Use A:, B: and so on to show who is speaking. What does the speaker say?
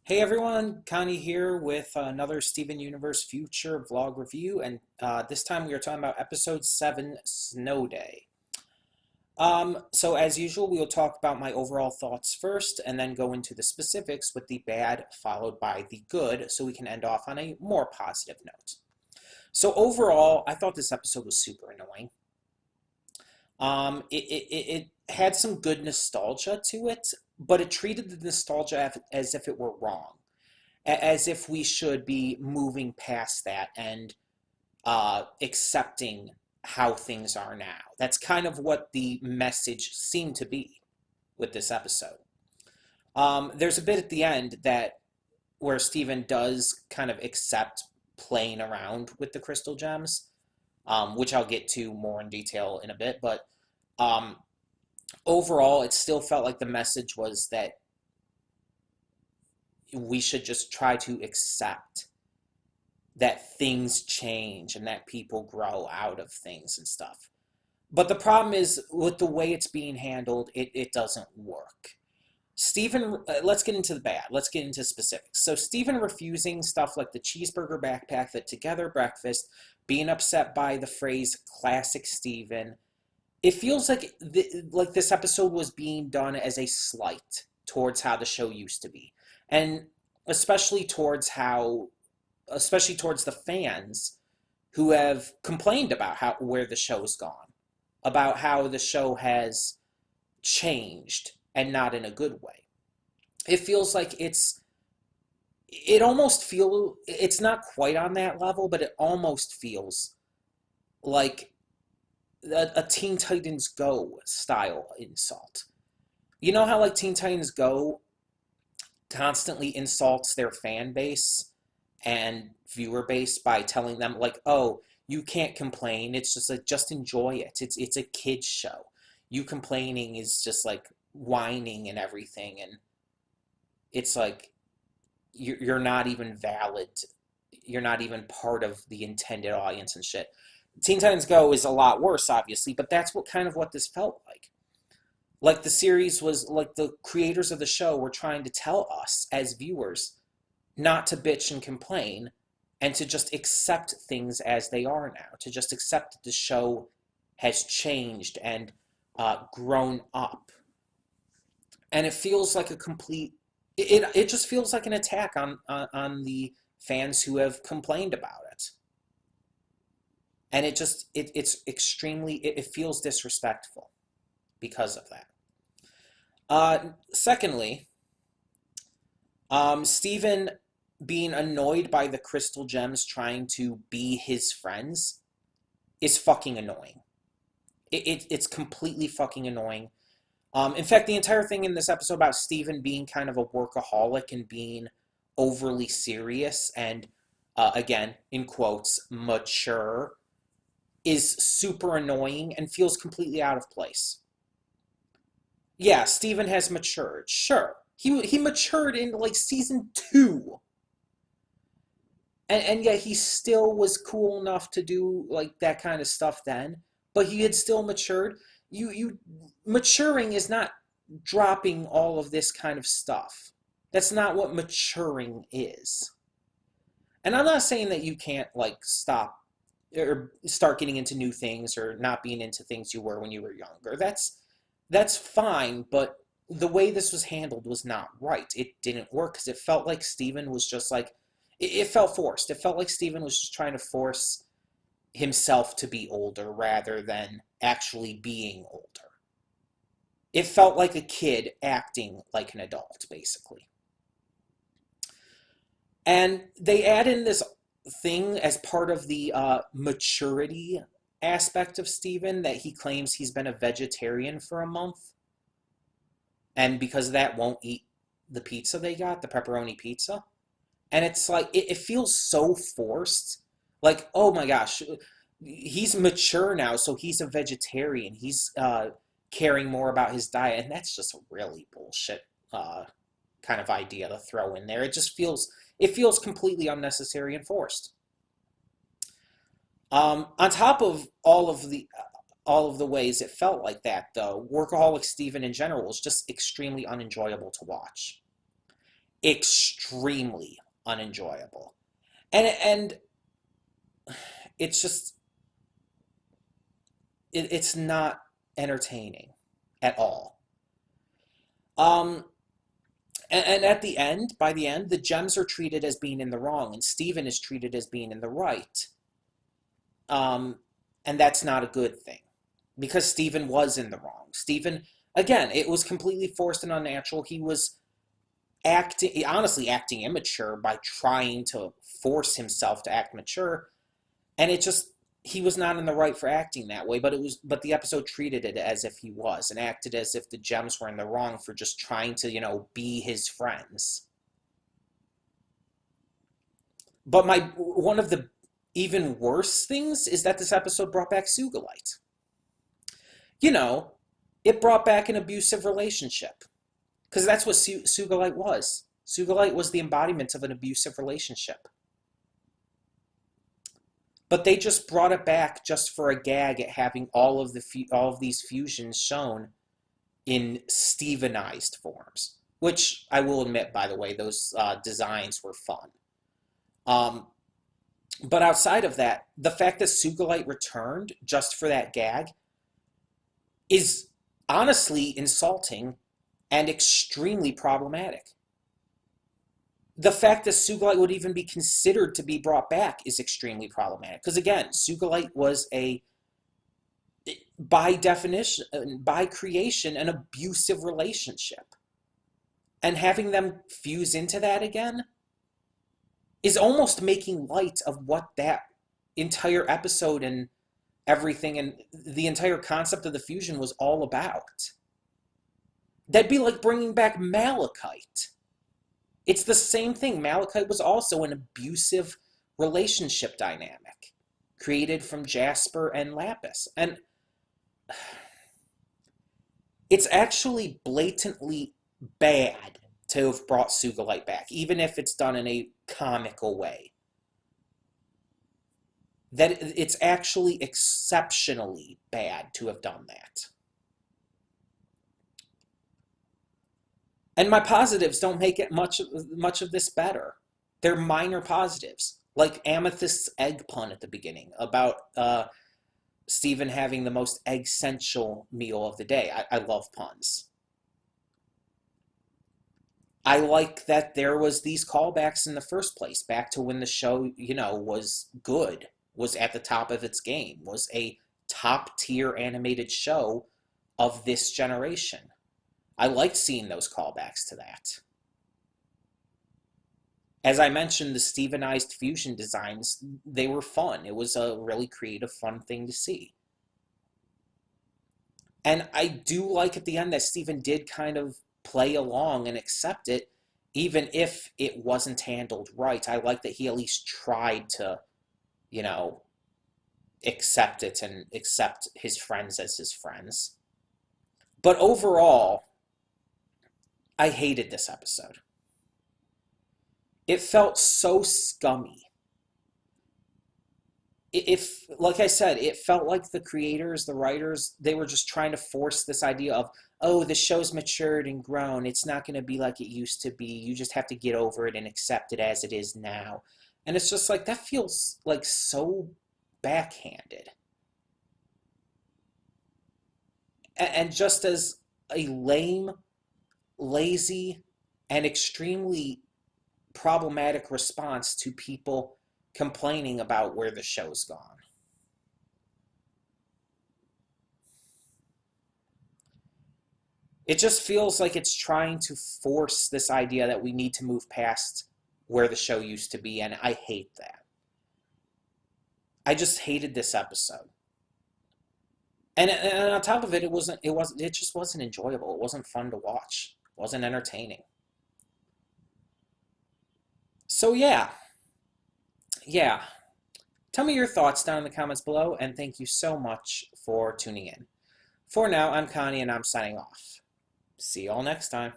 A: Hey everyone, Connie here with another Steven Universe Future vlog review, and this time we are talking about episode 7, Snow Day. So as usual, we will talk about my overall thoughts first, and then go into the specifics with the bad followed by the good, so we can end off on a more positive note. So overall, I thought this episode was super annoying. It had some good nostalgia to it, but it treated the nostalgia as if it were wrong, as if we should be moving past that and accepting how things are now. That's kind of what the message seemed to be with this episode. There's a bit at the end that where Steven does kind of accept playing around with the crystal gems, which I'll get to more in detail in a bit. But um, overall, it still felt like the message was that we should just try to accept that things change and that people grow out of things and stuff. But the problem is with the way it's being handled, it doesn't work. Stephen, let's get into the bad. Let's get into specifics. So Stephen refusing stuff like the cheeseburger backpack, the together breakfast, being upset by the phrase classic Stephen. It feels like this episode was being done as a slight towards how the show used to be. And especially towards the fans who have complained about how where the show's gone, about how the show has changed and not in a good way. It feels like it's not quite on that level, but it almost feels like a Teen Titans Go style insult. You know how like Teen Titans Go constantly insults their fan base and viewer base by telling them like, "Oh, you can't complain. It's just like just enjoy it. It's a kids show. You complaining is just like whining and everything, and it's like you're not even valid. You're not even part of the intended audience and shit." Teen Titans Go is a lot worse, obviously, but that's what this felt like. Like the series was like the creators of the show were trying to tell us as viewers not to bitch and complain and to just accept things as they are now, to just accept that the show has changed and grown up. And it feels like it just feels like an attack on the fans who have complained about it. And it feels disrespectful because of that. Secondly, Stephen being annoyed by the crystal gems trying to be his friends is fucking annoying. It's completely fucking annoying. In fact, the entire thing in this episode about Stephen being kind of a workaholic and being overly serious and, again, in quotes, mature, is super annoying and feels completely out of place. Yeah, Stephen has matured, sure. He matured in like season 2. And yet he still was cool enough to do like that kind of stuff then, but he had still matured. You maturing is not dropping all of this kind of stuff. That's not what maturing is. And I'm not saying that you can't like stop or start getting into new things or not being into things you were when you were younger. That's fine, but the way this was handled was not right. It didn't work because it felt like Steven was just like it felt forced. It felt like Steven was just trying to force himself to be older rather than actually being older. It felt like a kid acting like an adult, basically. And they add in this thing as part of the maturity aspect of Steven that he claims he's been a vegetarian for a month. And because of that, won't eat the pizza they got, the pepperoni pizza. And it's like, it feels so forced. Like, oh my gosh, he's mature now, so he's a vegetarian. He's caring more about his diet. And that's just a really bullshit kind of idea to throw in there. It feels completely unnecessary and forced. On top of all of the ways it felt like that, though, Workaholic Steven in general was just extremely unenjoyable to watch. extremely unenjoyable. And it's just it's not entertaining at all. Um, and at the end, by the end, the gems are treated as being in the wrong, and Steven is treated as being in the right. Um, and that's not a good thing because Steven was in the wrong. Steven, again, it was completely forced and unnatural. He was acting, honestly, acting immature by trying to force himself to act mature, and it just he was not in the right for acting that way. But the episode treated it as if he was and acted as if the gems were in the wrong for just trying to be his friends. But my one of the even worse things is that this episode brought back Sugilite. You know, it brought back an abusive relationship because that's what Sugilite was. Sugilite was the embodiment of an abusive relationship. But they just brought it back just for a gag at having all of these fusions shown in Stevenized forms, which I will admit, by the way, those designs were fun. Um, but outside of that, the fact that Sugilite returned just for that gag is honestly insulting and extremely problematic. The fact that Sugilite would even be considered to be brought back is extremely problematic. Because again, Sugilite was by definition, by creation, an abusive relationship. And having them fuse into that again is almost making light of what that entire episode and everything and the entire concept of the fusion was all about. That'd be like bringing back Malachite. It's the same thing. Malachite was also an abusive relationship dynamic created from Jasper and Lapis. And it's actually blatantly bad to have brought Sugilite back, even if it's done in a comical way. That it's actually exceptionally bad to have done that. And my positives don't make it much of this better. They're minor positives, like Amethyst's egg pun at the beginning about Steven having the most egg-central meal of the day. I love puns. I like that there was these callbacks in the first place, back to when the show, was good, was at the top of its game, was a top-tier animated show of this generation. I liked seeing those callbacks to that. As I mentioned, the Stevenized fusion designs, they were fun. It was a really creative, fun thing to see. And I do like at the end that Steven did kind of play along and accept it, even if it wasn't handled right. I like that he at least tried to, you know, accept it and accept his friends as his friends. But overall, I hated this episode. It felt so scummy. If, like I said, it felt like the creators, the writers, they were just trying to force this idea of, oh, the show's matured and grown. It's not going to be like it used to be. You just have to get over it and accept it as it is now. And it's just like, that feels like so backhanded. And just as a lame, lazy, and extremely problematic response to people complaining about where the show's gone. It just feels like it's trying to force this idea that we need to move past where the show used to be, and I hate that. I just hated this episode. And on top of it, it just wasn't enjoyable. It wasn't fun to watch. It wasn't entertaining. So yeah. Tell me your thoughts down in the comments below, and thank you so much for tuning in. For now, I'm Connie, and I'm signing off. See you all next time.